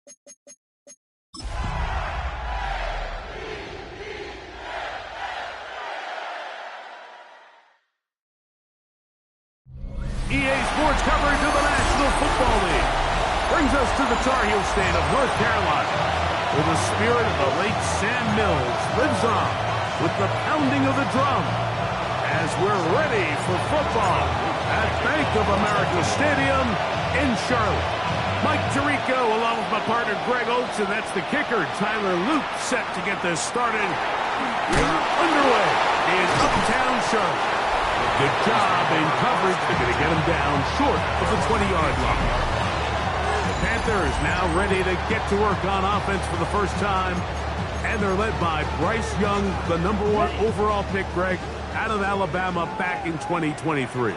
EA Sports coverage of the National Football League brings us to the Tar Heel state of North Carolina, where the spirit of the late Sam Mills lives on with the pounding of the drum as we're ready for football at Bank of America Stadium in Charlotte. Mike Tirico along with my partner Greg Oates, and that's the kicker Tyler Luke, set to get this started. We're underway in Uptown Charlotte. Good job in coverage. They're going to get him down short of the 20-yard line. The Panthers now ready to get to work on offense for the first time. And they're led by Bryce Young, the #1 overall pick, Greg, out of Alabama back in 2023.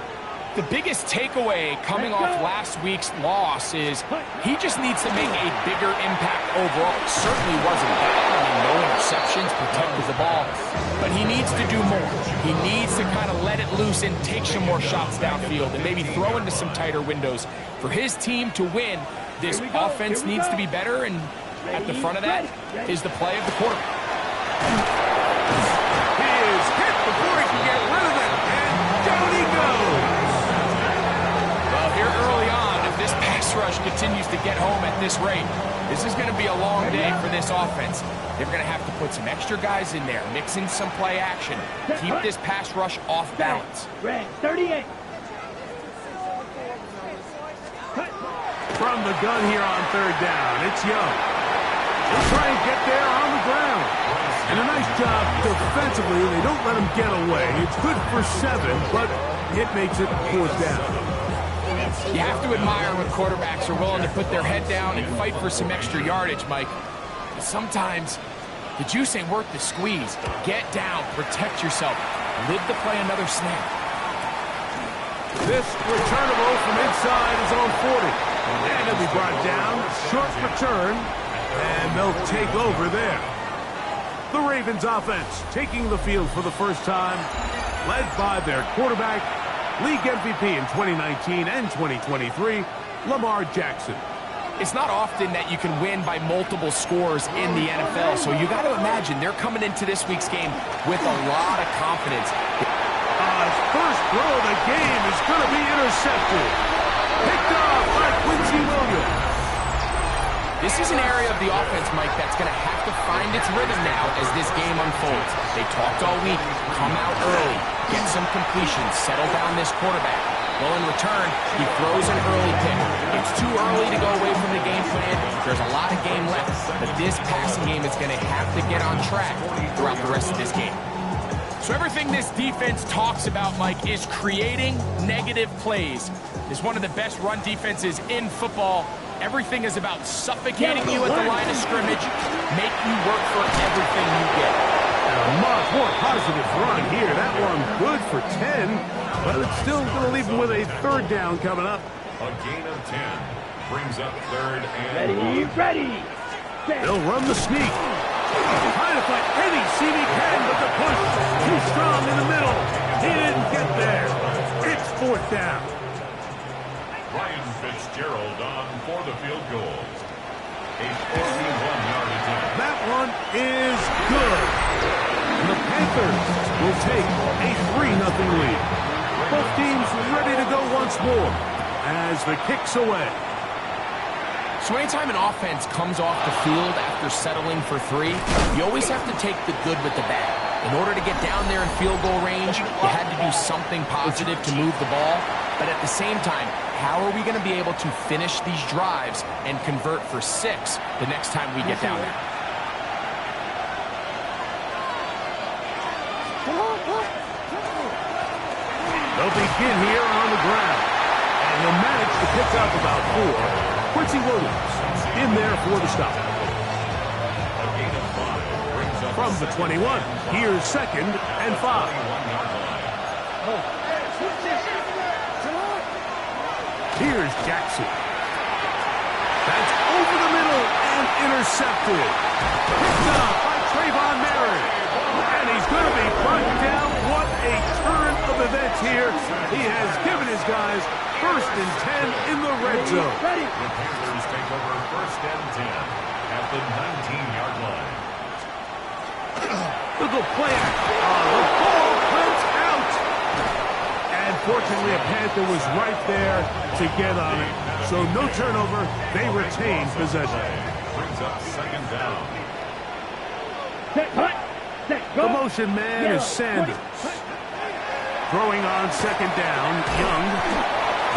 The biggest takeaway coming off last week's loss is he just needs to make a bigger impact overall. It certainly wasn't bad. I mean, no interceptions, protected the ball. But he needs to do more. He needs to kind of let it loose and take some more shots downfield and maybe throw into some tighter windows. For his team to win, this offense needs to be better, and at the front of that is the play of the quarterback. He is hit before he can get rid of it, and down he goes. Well, here early on, if this pass rush continues to get home at this rate, this is going to be a long day for this offense. They're going to have to put some extra guys in there, mix in some play action, keep this pass rush off balance. Red 38. From the gun here on third down, it's Young. He'll try and get there on the ground. And a nice job defensively. They don't let him get away. It's good for 7, but it makes it 4th down. You have to admire when quarterbacks are willing to put their head down and fight for some extra yardage, Mike. But sometimes the juice ain't worth the squeeze. Get down, protect yourself, live to play another snap. This returnable from inside his own 40. And he'll be brought down. Short return. And they'll take over there. The Ravens offense taking the field for the first time, led by their quarterback, league MVP in 2019 and 2023, Lamar Jackson. It's not often that you can win by multiple scores in the NFL, so you got to imagine they're coming into this week's game with a lot of confidence. First throw of the game is going to be intercepted. Picked off by Quincy Williams. This is an area of the offense, Mike, that's going to have to find its rhythm now as this game unfolds. They talked all week, come out early, get some completions, settle down this quarterback. Well, in return, he throws an early pick. It's too early to go away from the game plan. There's a lot of game left, but this passing game is going to have to get on track throughout the rest of this game. So everything this defense talks about, Mike, is creating negative plays. It's one of the best run defenses in football. Everything is about suffocating you at the line of scrimmage, make you work for everything you get. A much more positive run here. That one good for 10, but it's still going to leave him with a 3rd down coming up. A gain of 10 brings up 3rd and Ready. They'll run the sneak. Trying to find any seam he can, but the push too strong in the middle. He didn't get there. It's 4th down. Ryan Fitzgerald on for the field goal. A 51-yard attempt. That one is good. The Panthers will take a 3-0 lead. Both teams ready to go once more as the kick's away. So anytime an offense comes off the field after settling for 3, you always have to take the good with the bad. In order to get down there in field goal range, you had to do something positive to move the ball. But at the same time, how are we going to be able to finish these drives and convert for 6 the next time we get down there? They'll begin here on the ground. And they'll manage to pick up about 4. Quincy Williams in there for the stop. From the 21, here's 2nd and 5. Here's Jackson. That's over the middle and intercepted. Picked up by Trayvon Merritt. And he's going to be brought down. What a turn of events here. He has given his guys first and 10 in the red zone. The Panthers take over first and 10 at the 19-yard line. Look at play. The ball comes out. And fortunately, a Panther was right there to get on it. So no turnover. They retain possession. Brings up second down. The motion man is Sanders. Throwing on second down, Young.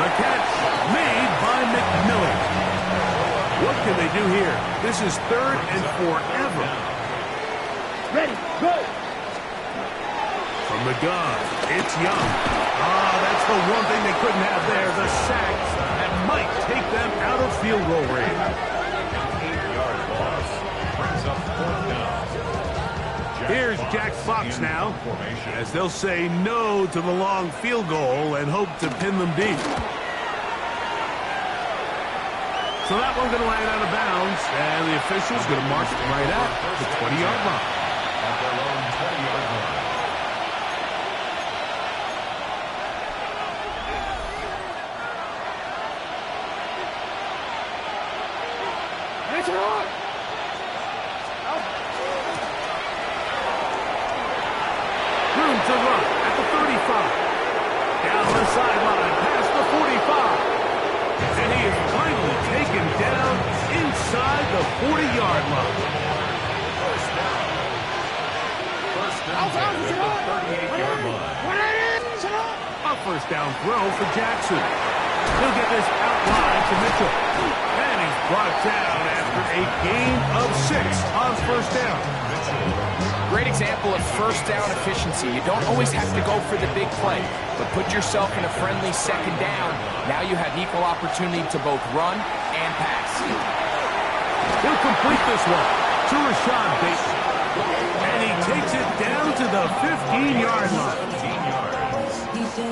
The catch made by McMillan. What can they do here? This is third and forever. Ready, go! From the gun, it's Young. That's the one thing they couldn't have there, the sack that might take them out of field goal range. 8-yard loss. Brings up fourth down. Here's Jack Fox now, as they'll say no to the long field goal and hope to pin them deep. So that one's going to land out of bounds, and the official's going to mark it right at the 20-yard line. At their own 20-yard line. Room to run at the 35. Down the sideline, past the 45. And he is finally taken down inside the 40-yard line. First down. First and 10 at the 38-yard line. A first down throw for Jackson. He'll get this outline to Mitchell. And he's brought down after a gain of 6 on first down. Great example of first down efficiency. You don't always have to go for the big play, but put yourself in a friendly second down. Now you have equal opportunity to both run and pass. He'll complete this one to Rashad Bateman. And he takes it down to the 15-yard line.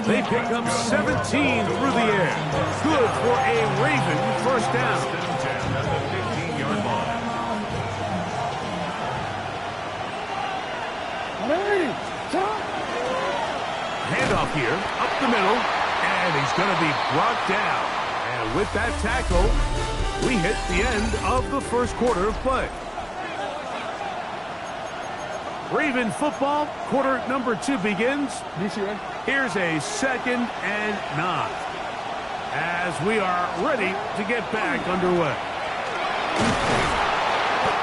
They pick up 17 through the air. Good for a Raven first down. At the 15-yard line. Handoff here, up the middle, and he's going to be brought down. And with that tackle, we hit the end of the first quarter of play. Raven football, quarter number 2 begins. Here's a second and 9. As we are ready to get back underway.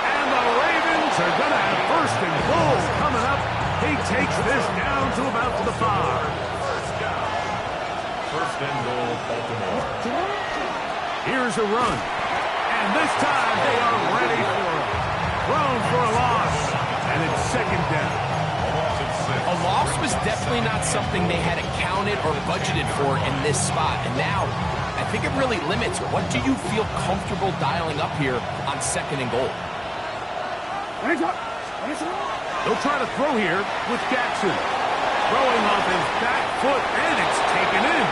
And the Ravens are going to have first and goal coming up. He takes this down to about the 5. First and goal, Baltimore. Here's a run. And this time they are ready for it. Thrown for a loss. And it's second down. A loss was definitely not something they had accounted or budgeted for in this spot. And now, I think it really limits what do you feel comfortable dialing up here on second and goal. They'll try to throw here with Jackson. Throwing off his back foot, and it's taken in.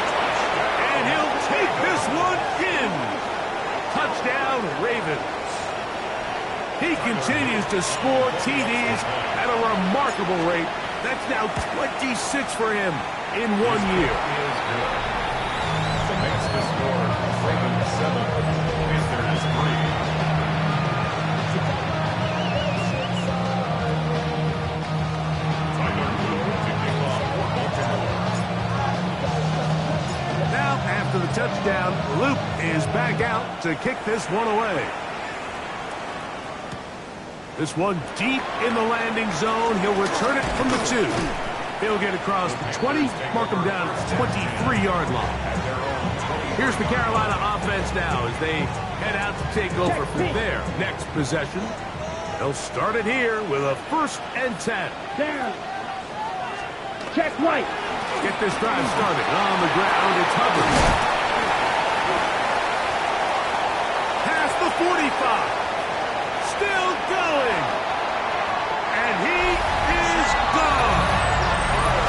And he'll take this one in. Touchdown, Ravens. He continues to score TDs at a remarkable rate. That's now 26 for him in 1 year. So makes the score Ravens 7, Panthers 3. Now, after the touchdown, Luke is back out to kick this one away. This one deep in the landing zone. He'll return it from the 2. He'll get across the 20, mark him down at the 23-yard line. Here's the Carolina offense now as they head out to take over from their next possession. They'll start it here with a first and 10. Down. Check right. Get this drive started. On the ground, it's Hubbard. Past the 45. Still going. And he is gone.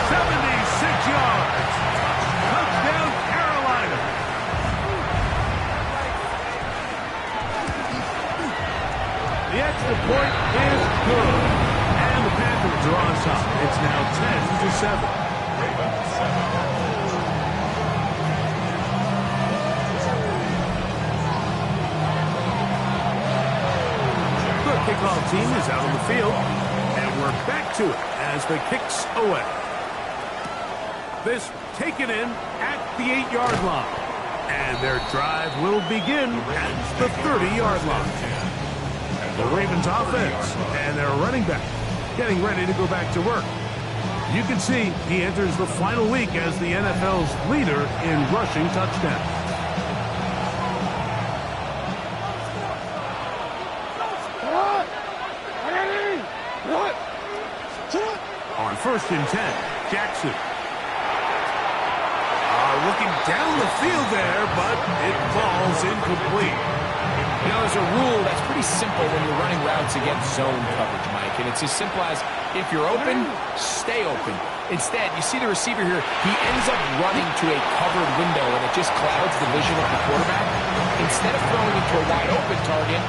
76 yards. Touchdown, Carolina. The extra point is good. And the Panthers are on top. It's now 10-7. Ravens 7. football team is out on the field, and we're back to it as the kick's away. This taken in at the 8-yard line, and their drive will begin at the 30-yard line. The Ravens offense and their running back getting ready to go back to work. You can see he enters the final week as the NFL's leader in rushing touchdowns. On 1st and 10, Jackson. Looking down the field there, but it falls incomplete. You know, there's a rule that's pretty simple when you're running routes against zone coverage, Mike, and it's as simple as if you're open, stay open. Instead, you see the receiver here, he ends up running to a covered window, and it just clouds the vision of the quarterback. Instead of throwing into a wide open target,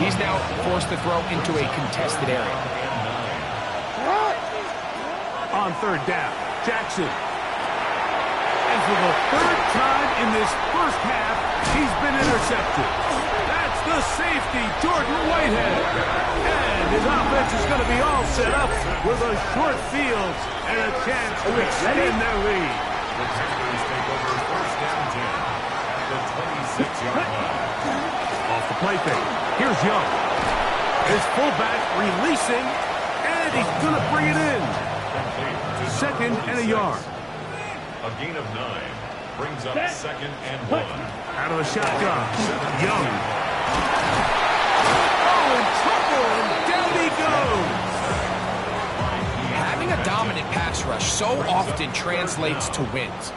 he's now forced to throw into a contested area. On 3rd down, Jackson. And for the 3rd time in this first half, he's been intercepted. That's the safety, Jordan Whitehead. And his offense is going to be all set up with a short field and a chance to extend their lead. The Packers take over 1st down 10 at the 26-yard line. Off the play fake. Here's Young. His fullback releasing, and he's going to bring it in. 2nd and a yard. A gain of 9 brings up 2nd and 1. Out of the shotgun, Young. Oh, in trouble, and down he goes. Having a dominant pass rush so often translates to wins.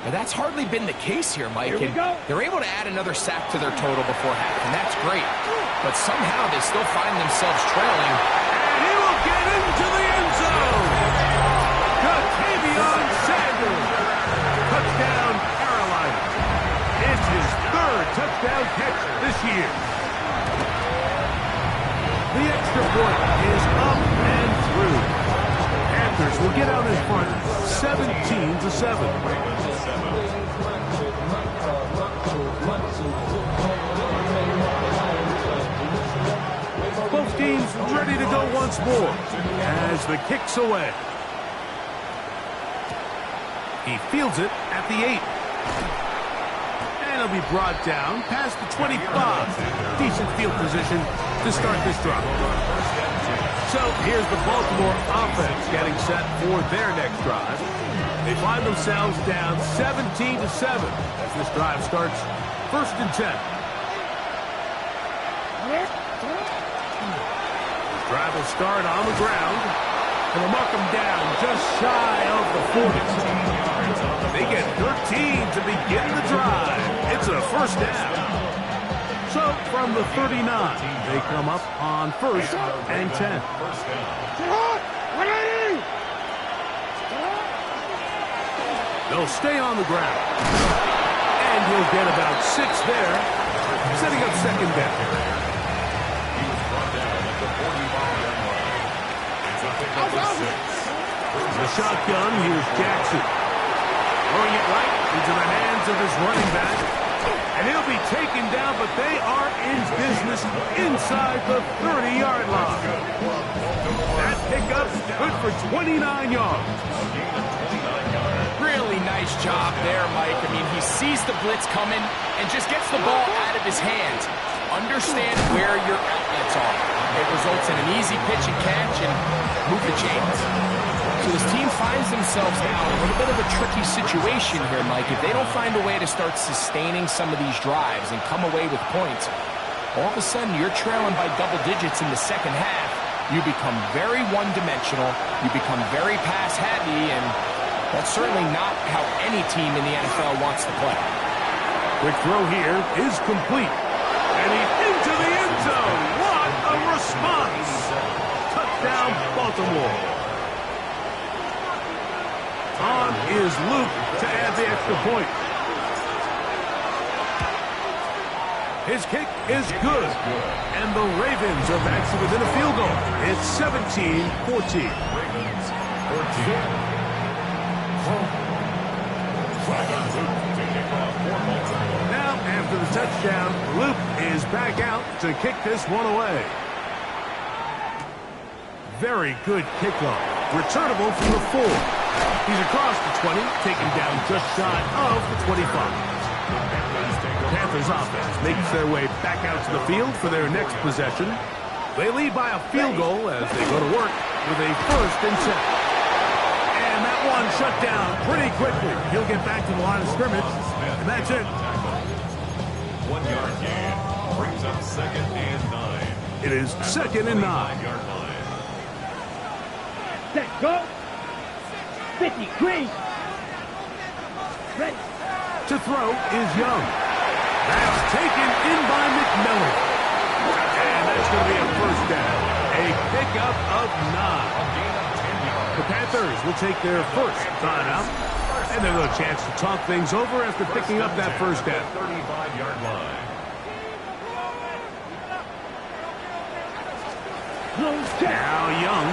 Now, that's hardly been the case here, Mike, and they're able to add another sack to their total before half, and that's great. But somehow they still find themselves trailing. And he will get into the end zone. Ja'Tavion Sanders. Touchdown, Carolina. It's his 3rd touchdown catch this year. The extra point is up and through. Panthers will get out in front 17-7. Both teams ready to go once more as the kick's away. He fields it at the 8. And he'll be brought down past the 25. Decent field position to start this drive. So here's the Baltimore offense getting set for their next drive. They find themselves down 17-7 as this drive starts 1st and 10. This drive will start on the ground. And they'll mark them down just shy of the 40. They get 13 to begin the drive. It's a 1st down. So from the 39, they come up on 1st and 10. They'll stay on the ground. And he'll get about 6 there, setting up 2nd down. He was brought down at the 45-yard line. It's a pickup of 6. The shotgun, here's Jackson. Throwing it right into the hands of his running back. And he'll be taken down, but they are in business inside the 30-yard line. That pickup good for 29 yards. Really nice job there, Mike. I mean, he sees the blitz coming and just gets the ball out of his hands. Understand where your outlets are. It results in an easy pitch and catch and move the chains. So his team finds themselves now in a little bit of a tricky situation here, Mike. If they don't find a way to start sustaining some of these drives and come away with points, all of a sudden you're trailing by double digits in the 2nd half. You become very one-dimensional. You become very pass-heavy, and that's certainly not how any team in the NFL wants to play. Quick throw here is complete. And he's into the end zone. What a response. Touchdown, Baltimore. On is Luke to add the extra point. His kick is good. And the Ravens are back to within a field goal. It's 17-14. Ravens 14. Now, after the touchdown, Luke is back out to kick this one away. Very good kickoff. Returnable from the 4. He's across the 20, taken down just shy of the 25. Panthers offense makes their way back out to the field for their next possession. They lead by a field goal as they go to work with a 1st and 10. And that one shut down pretty quickly. He'll get back to the line of scrimmage, and that's it. 1 yard gain. Brings up 2nd and 9. It is 2nd and 9. 5-yard line. Set, go. 50, green. Ready. To throw is Young. That's taken in by McMillan. And that's going to be a 1st down. A pickup of 9. The Panthers will take their 1st timeout. And they'll have a chance to talk things over after picking up that 1st down. 35-yard line. Now Young.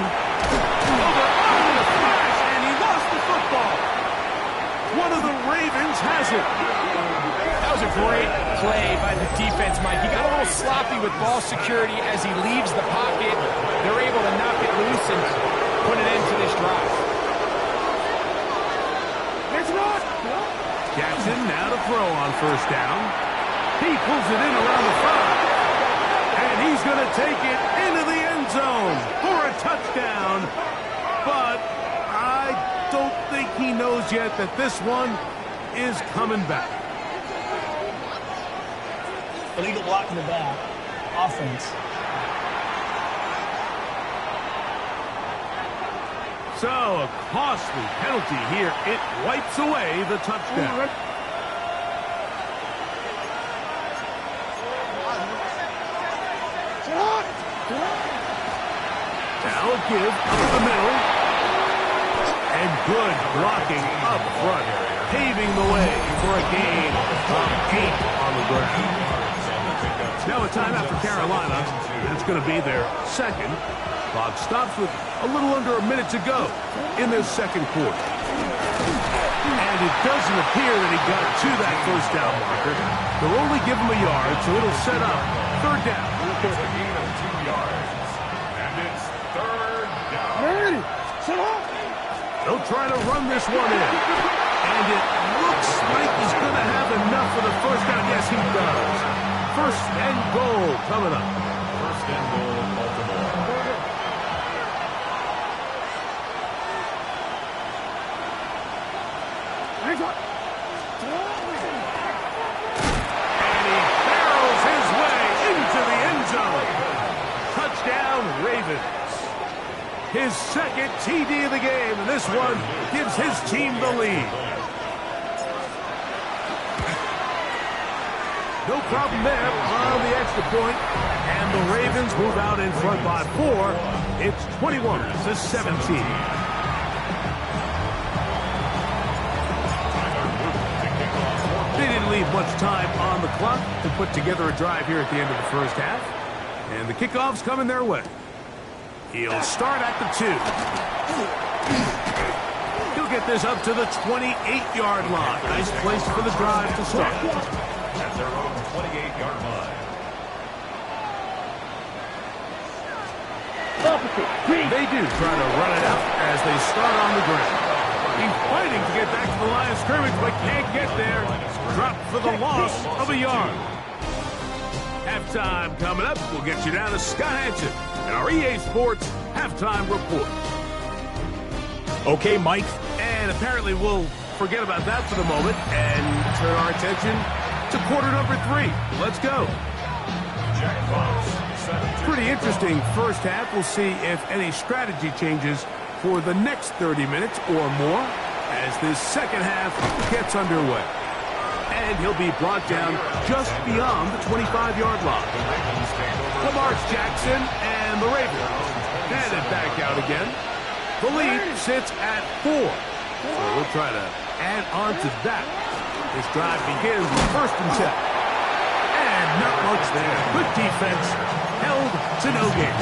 Over on the flash, and he lost the football. One of the Ravens has it. That was a great play by the defense, Mike. He got a little sloppy with ball security as he leaves the pocket. They're able to knock it loose and put an end to this drive. Jackson now to throw on 1st down. He pulls it in around the 5. And he's going to take it into the end zone for a touchdown. But I don't think he knows yet that this one is coming back. Illegal block in the back. Offense. So a costly penalty here. It wipes away the touchdown. Now a give up the middle. And good blocking up front, paving the way for a gain of 8 on the ground. Now a timeout for Carolina. That's going to be their 2nd. Clock stops with a little under a minute to go in this 2nd quarter. And it doesn't appear that he got to that 1st down marker. They'll only give him a yard, so it'll set up 3rd down. It's a gain of 2 yards. And it's 3rd down. They'll try to run this one in. And it looks like he's going to have enough for the 1st down. Yes, he does. 1st and goal coming up. 1st and goal, Baltimore. And he barrels his way into the end zone. Touchdown, Ravens. His 2nd TD of the game, and this one gives his team the lead. No problem there on the extra point, and the Ravens move out in front by 4. It's 21-17. They didn't leave much time on the clock to put together a drive here at the end of the 1st half, and the kickoff's coming their way. He'll start at the 2. He'll get this up to the 28-yard line. Nice place for the drive to start. At their own 28-yard line. They do try to run it out as they start on the ground. He's fighting to get back to the line of scrimmage, but can't get there. Dropped for the loss of a yard. Halftime coming up. We'll get you down to Scott Hanson and our EA Sports Halftime Report. Okay, Mike. And apparently we'll forget about that for the moment and turn our attention to quarter number 3. Let's go. Jack Fox. Pretty interesting 1st half. We'll see if any strategy changes for the next 30 minutes or more as this 2nd half gets underway. And he'll be brought down just beyond the 25-yard line. Lamar Jackson and the Ravens headed back out again. The lead sits at 4. So we'll try to add on to that. This drive begins with 1st and 10. And not much there. Good defense. Held to no gain.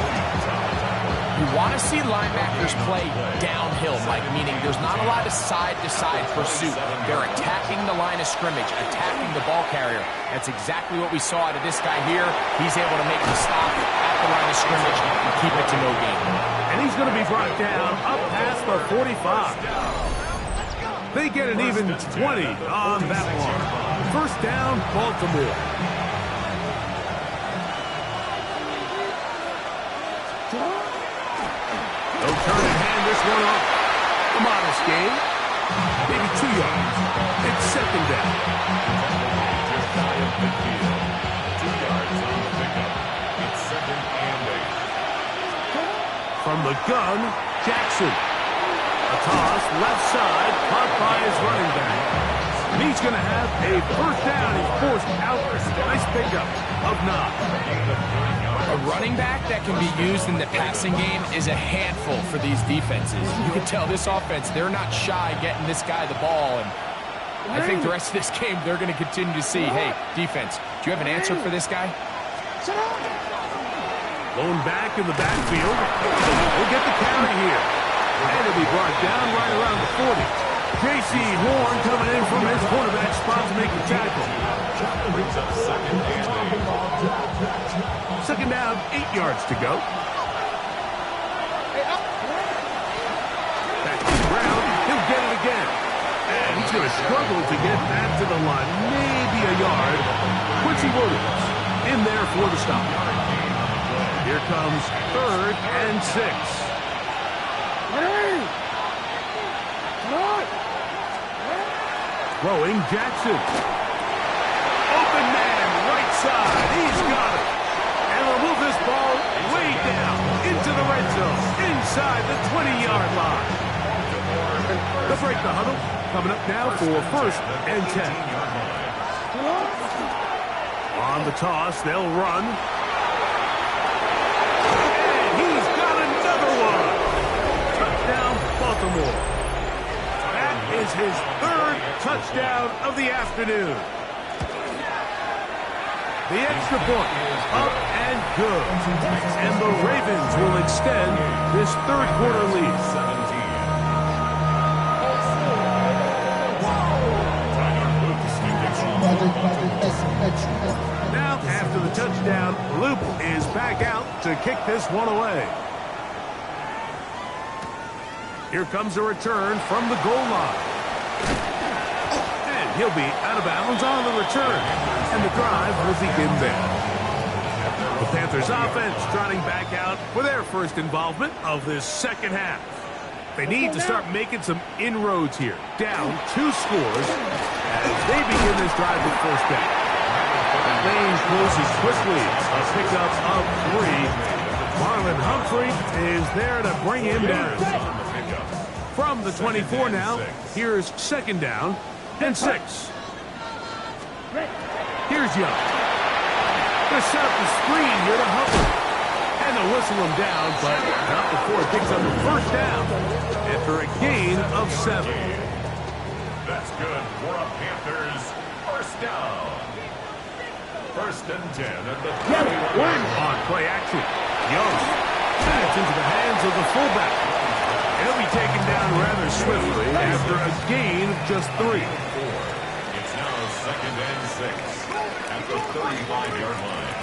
You want to see linebackers play downhill, Mike, meaning there's not a lot of side-to-side pursuit. They're attacking the line of scrimmage, attacking the ball carrier. That's exactly what we saw out of this guy here. He's able to make the stop at the line of scrimmage and keep it to no gain. And he's going to be brought down up past the 45. They get an even 20 on that one. First down, Baltimore. No turn and hand this one off. A modest gain. Maybe 2 yards. It's second down. Just shy of midfield. 2 yards on the pickup. It's second and 8. From the gun, Jackson. A toss, left side, caught by his running back. And he's going to have a first down. He's forced out. Nice pickup of 9. A running back that can be used in the passing game is a handful for these defenses. You can tell this offense, they're not shy getting this guy the ball. And I think the rest of this game, they're going to continue to see, hey, defense, do you have an answer for this guy? Lone back in the backfield. We'll get the carry here. And he'll be brought down right around the 40. J.C. Horn coming in from his quarterback spot to make the tackle. Brings up second and 8. Second down, 8 yards to go. Back to the ground. He'll get it again. And he's going to struggle to get back to the line. Maybe a yard. Quincy Williams in there for the stop. Here comes third and 6. Throwing Jackson. Open man, right side. He's got it. And will move this ball way down into the red zone, inside the 20-yard line. They'll break the huddle. Coming up now for first and 10. On the toss, they'll run. And he's got another one. Touchdown, Baltimore. That is his third touchdown of the afternoon. The extra point up and good. And the Ravens will extend this third quarter lead. 17. Now, after the touchdown, Loop is back out to kick this one away. Here comes a return from the goal line. And he'll be out of bounds on the return. And the drive will begin there. The Panthers offense trotting back out for their first involvement of this second half. They need to start making some inroads here. Down 2 scores as they begin this drive with first down. Lane closes quickly. A pickup of 3. Marlon Humphrey is there to bring him down. From the 24 now, here's second down and 6. Here's Young. Going to set up the screen here to Humphrey. And they'll whistle him down, but not before it picks up the first down after a gain of 7. That's good for a Panthers first down. First and 10 at the 21. On play action. Young. That's into the hands of the fullback. He'll be taken down rather swiftly after a gain of just 3. It's now second and 6 at the 35-yard line.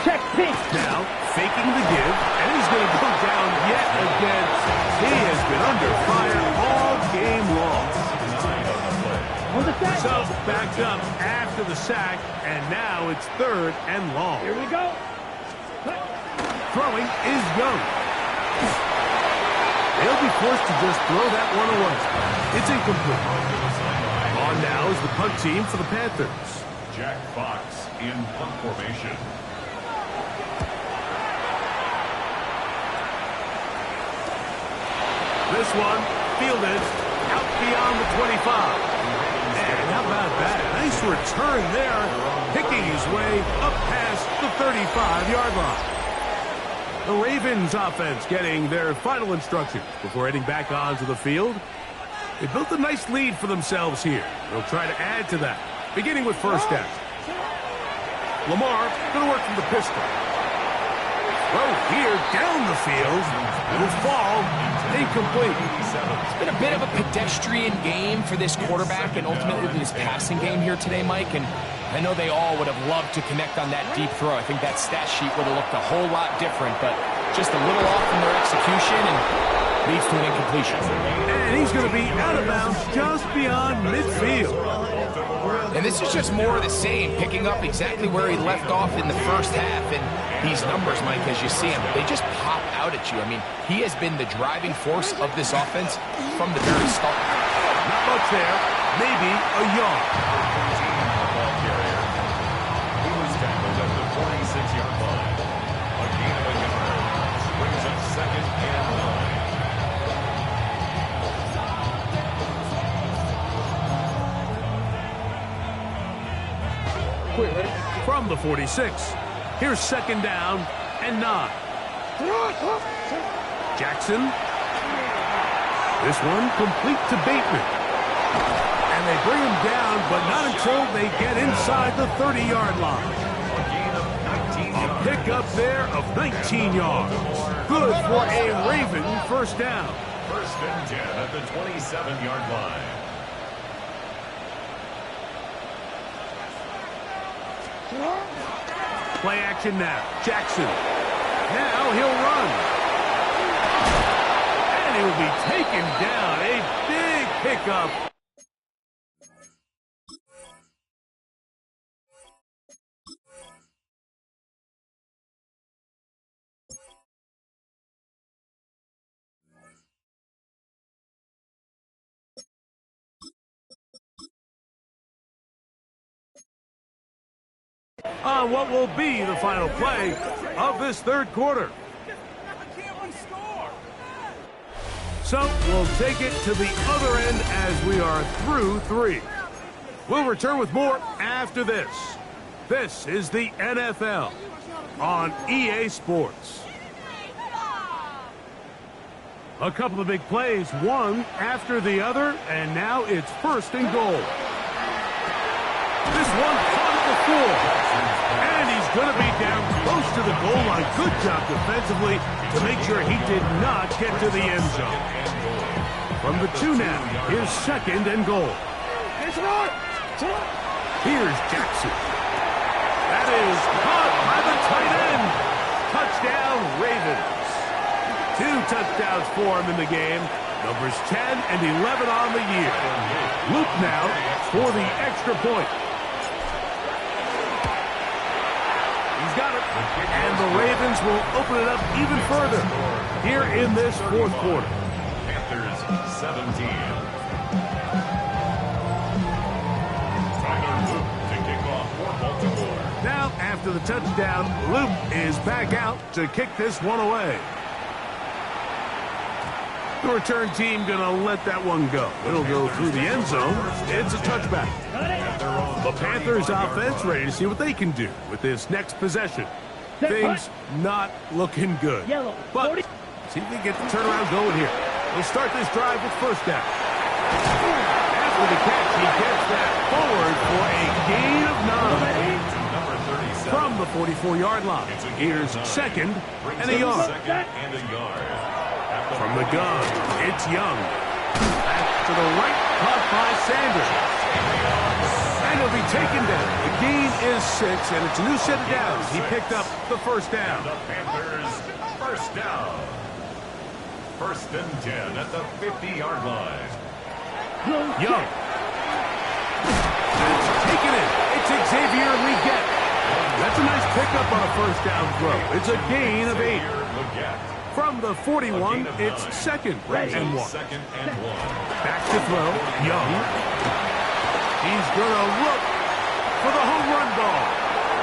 Check pitch. Now, faking the give, and he's going to go down yet again. He has been under fire all game long. On the sack. So, backed up after the sack, and now it's third and long. Here we go. Throwing is Young. They'll be forced to just throw that one away. It's incomplete. On now is the punt team for the Panthers. Jack Fox in punt formation. This one fielded out beyond the 25. And how about that? Nice return there, picking his way up past the 35-yard line. The Ravens offense getting their final instructions before heading back onto the field. They built a nice lead for themselves here. They'll try to add to that, beginning with first down. Lamar going to work from the pistol. Throw here down the field. Will fall incomplete. It's been a bit of a pedestrian game for this quarterback and ultimately this passing game here today, Mike. And I know they all would have loved to connect on that deep throw. I think that stat sheet would have looked a whole lot different, but just a little off in their execution and leads to an incompletion. And he's going to be out of bounds just beyond midfield. And this is just more of the same, picking up exactly where he left off in the first half. And these numbers, Mike, as you see him, they just pop out at you. I mean, he has been the driving force of this offense from the very start. Not much there. Maybe a yard. Ball carrier. He was tackled at the 46-yard line. A gain of a yard. Brings up 2nd and 9. From the 46, here's 2nd down and 9. Jackson. This one complete to Bateman. And they bring him down, but not until they get inside the 30-yard line. A gain of 19 A yards. pickup there of 19 yards. Good for a Raven first down. 1st and 10 at the 27-yard line. Play action now. Jackson. Now he'll run. And he will be taken down. A big pickup. On what will be the final play of this 3rd quarter. So we'll take it to the other end as we are through 3. We'll return with more after this. This is the NFL on EA Sports. A couple of big plays, one after the other, and now it's 1st and goal. This one caught at the 4. And he's going to be down close to the goal line. Good job defensively to make sure he did not get to the end zone. From the 2 now, here's 2nd and goal. Here's Jackson. That is caught by the tight end. Touchdown, Ravens. 2 touchdowns for him in the game. Numbers 10 and 11 on the year. Luke now for the extra point. He's got it. And the Ravens will open it up even further here in this 4th quarter. Panthers 17. Tyler Luke to kick off for Baltimore. Now, after the touchdown, Luke is back out to kick this one away. The return team going to let that one go. It'll go through the end zone. It's a touchback. The Panthers offense ready to see what they can do with this next possession. Things not looking good. But see if they get the turnaround going here. They'll start this drive with 1st down. After the catch, he gets that forward for a gain of 9. From the 44-yard line. Here's 2nd and a yard. From the gun, it's Young. Back to the right, caught by Sanders. And he'll be taken down. The gain is 6, and it's a new set of downs. He picked up the 1st down. The Panthers, 1st down. 1st and 10 at the 50-yard line. Young. That's taken in. It's Xavier Legette. That's a nice pickup on a 1st down throw. It's a gain of 8. From the 41, it's 2nd and 1. 2nd and 1. Back to throw. Young. He's going to look for the home run ball.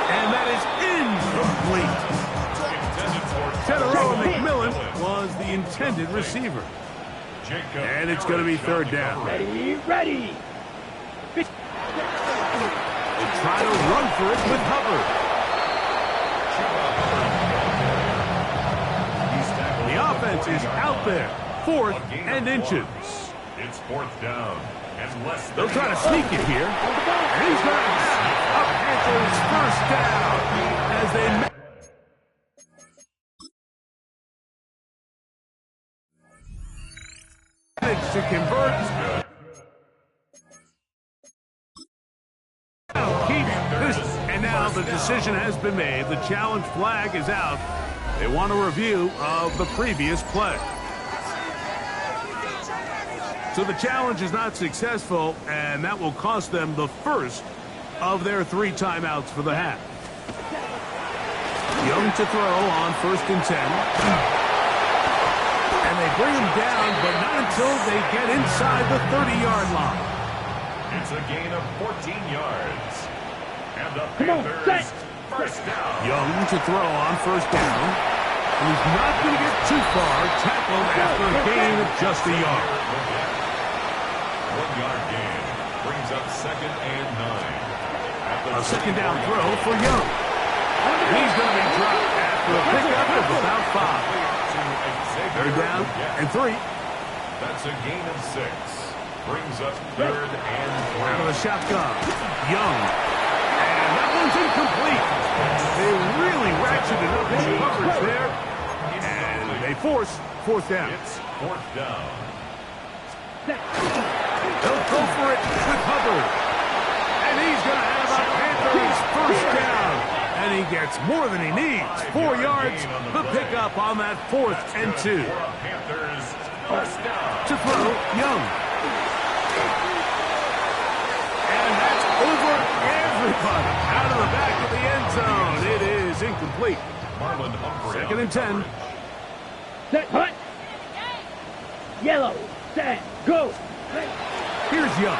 And that is incomplete. Tedero McMillan was the intended receiver. And it's going to be 3rd down. Ready. They try to run for it with Hubbard. The offense is out there. 4th and inches. It's 4th down. And less They'll try to sneak it here. And he's going to have a Panthers 1st down as they to convert. Keep this. And now the decision has been made. The challenge flag is out. They want a review of the previous play. So the challenge is not successful, and that will cost them the first of their 3 timeouts for the half. Young to throw on 1st and 10. And they bring him down, but not until they get inside the 30-yard line. It's a gain of 14 yards. And the Panthers, first down. Young to throw on 1st down. He's not going to get too far. Tackled after a gain of just a yard. 1-yard gain brings up 2nd and 9. A 2nd down throw for Young. He's going to be dropped after a pickup of about 5. 3rd down and 3. That's a gain of 6. Brings up 3rd and 3. Out of the shotgun. Young. And that one's incomplete. They really ratcheted up his coverage there. And they force 4th down. It's 4th down. They'll go for it with Hubbard. And he's going to have a Panthers 1st down. And he gets more than he needs. 4 yards. The pickup on that 4th and 2. Panthers, 1st down. To throw, Young. And that's over everybody. Out of the back of the end zone. It is incomplete. Marlon Humphrey. 2nd and 10. Set, hut. Yellow, set, go. Here's Young.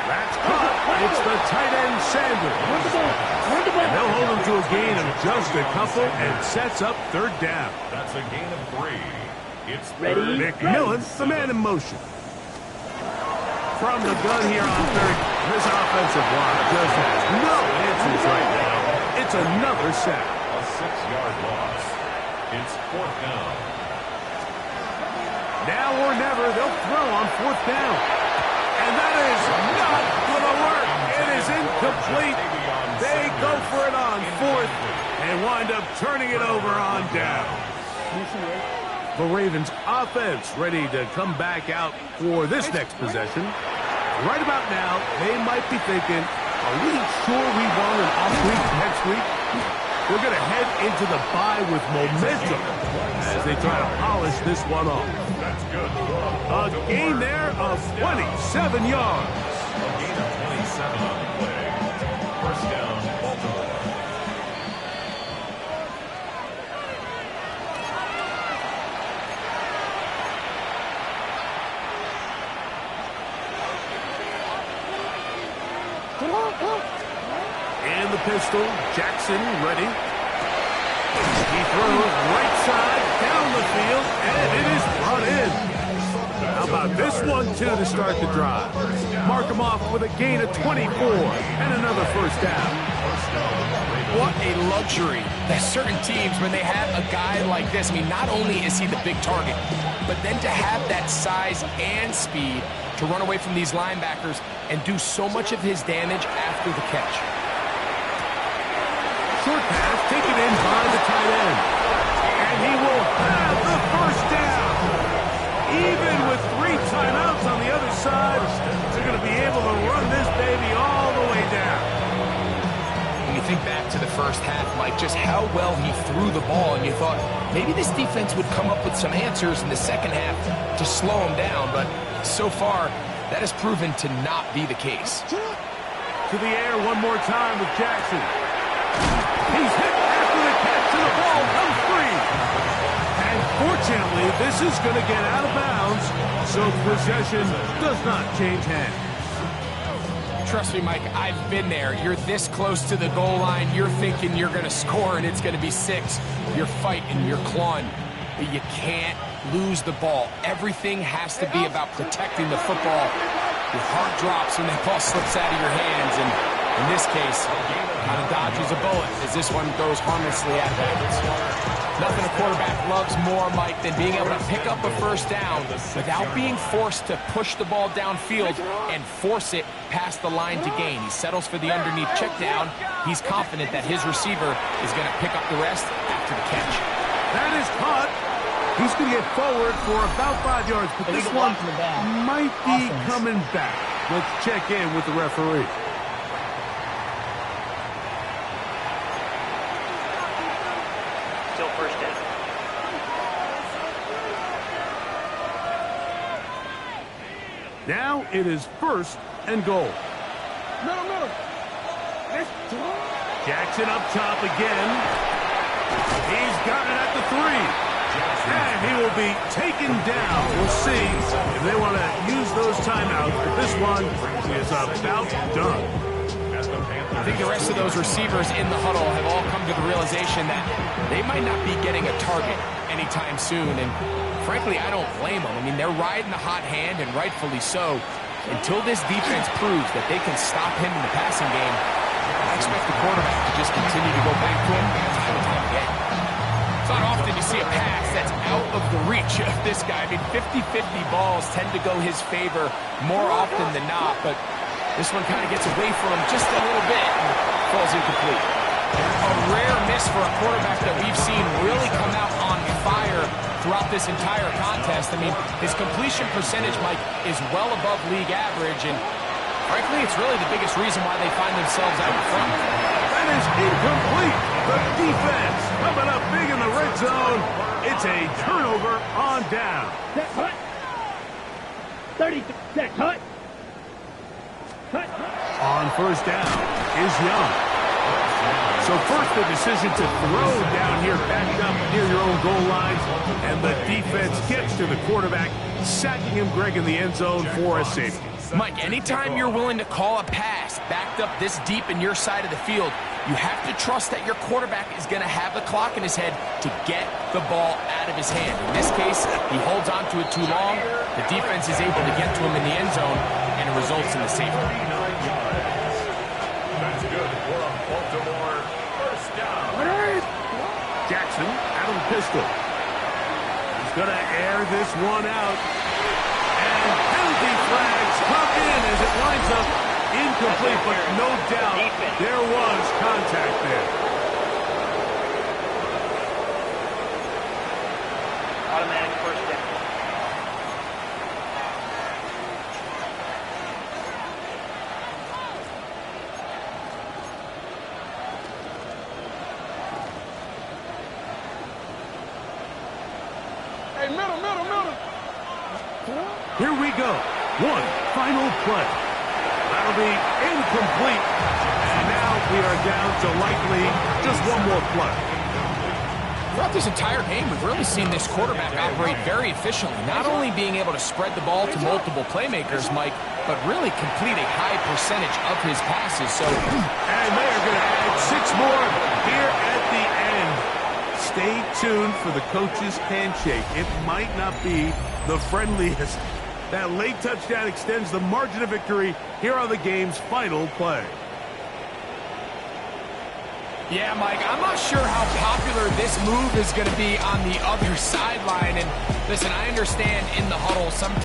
That's caught. It's the tight end, Sanders. And they'll hold him to a gain of just a couple and sets up 3rd down. That's a gain of 3. It's Ready? McMillan, the man in motion. From the gun here on 3rd, this offensive line just has no answers right now. It's another sack. a 6-yard loss. It's 4th down. Now or never, they'll throw on 4th down. And that is not going to work. It is incomplete. They go for it on 4th and wind up turning it over on down. The Ravens offense ready to come back out for this next possession. Right about now, they might be thinking, are we sure we want an off week next week? They're going to head into the bye with momentum as they try to polish this one off. That's good. A gain there of 27 yards. A gain of 27 on the play. 1st down, Baltimore. And the pistol, Jackson ready. He throws right side down the field, and it is brought in. How about this one, too, to start the drive? Mark him off with a gain of 24 and another 1st down. What a luxury. There's certain teams, when they have a guy like this, I mean, not only is he the big target, but then to have that size and speed to run away from these linebackers and do so much of his damage after the catch. Short pass taken in by the tight end. And he will have the 1st down. Even with 3 timeouts on the other side, they're going to be able to run this baby all the way down. When you think back to the first half, Mike, just how well he threw the ball, and you thought maybe this defense would come up with some answers in the second half to slow him down, but so far, that has proven to not be the case. To the air one more time with Jackson. He's hit after the catch, and the ball comes free. And fortunately, this is going to get out of bounds, so possession does not change hands. Trust me, Mike, I've been there. You're this close to the goal line. You're thinking you're going to score, and it's going to be 6. You're fighting, you're clawing. But you can't lose the ball. Everything has to be about protecting the football. Your heart drops when that ball slips out of your hands, and in this case, kind of dodges a bullet as this one goes harmlessly out of bounds. Nothing a quarterback loves more, Mike, than being able to pick up a 1st down without being forced to push the ball downfield and force it past the line to gain. He settles for the underneath check down. He's confident that his receiver is going to pick up the rest after the catch. That is caught. He's going to get forward for about 5 yards, but this one might be coming back. Let's check in with the referee. Still first down. Now it is 1st and goal. Middle. Jackson up top again. He's got it at the 3. And he will be taken down. We'll see if they want to use those timeouts, but this one is about done. I think the rest of those receivers in the huddle have all come to the realization that they might not be getting a target anytime soon, and frankly, I don't blame them. I mean, they're riding the hot hand, and rightfully so. Until this defense proves that they can stop him in the passing game, I expect the quarterback to just continue to go back to him time and time again. It's not often you see a pass that's out of the reach of this guy. I mean, 50-50 balls tend to go his favor more often than not, but this one kind of gets away from him just a little bit and falls incomplete. A rare miss for a quarterback that we've seen really come out on fire throughout this entire contest. I mean, his completion percentage, Mike, is well above league average, and frankly, it's really the biggest reason why they find themselves out in front. That is incomplete. The defense coming up big in the red zone. It's a turnover on down. Set, cut. 30, set, cut. Cut. On 1st down is Young. So first the decision to throw down here back up near your own goal lines, and the defense gets to the quarterback, sacking him, Greg, in the end zone for a safety. Mike, anytime you're willing to call a pass backed up this deep in your side of the field, you have to trust that your quarterback is going to have the clock in his head to get the ball out of his hand. In this case, he holds on to it too long. The defense is able to get to him in the end zone, and it results in the safety. That's good for a Baltimore first down. Jackson out of the pistol. He's going to air this one out. And penalty flags come in as it lines up incomplete, but no doubt there was contact there. Automatic first down. Hey, middle. Here we go. One final play. That'll be incomplete. And now we are down to likely just one more play. Throughout this entire game, we've really seen this quarterback operate very efficiently, not only being able to spread the ball to multiple playmakers, Mike, but really complete a high percentage of his passes. So, and they are going to add 6 more here at the end. Stay tuned for the coach's handshake. It might not be the friendliest. That late touchdown extends the margin of victory here on the game's final play. yeah, Mike, I'm not sure how popular this move is going to be on the other sideline. And listen, I understand in the huddle, some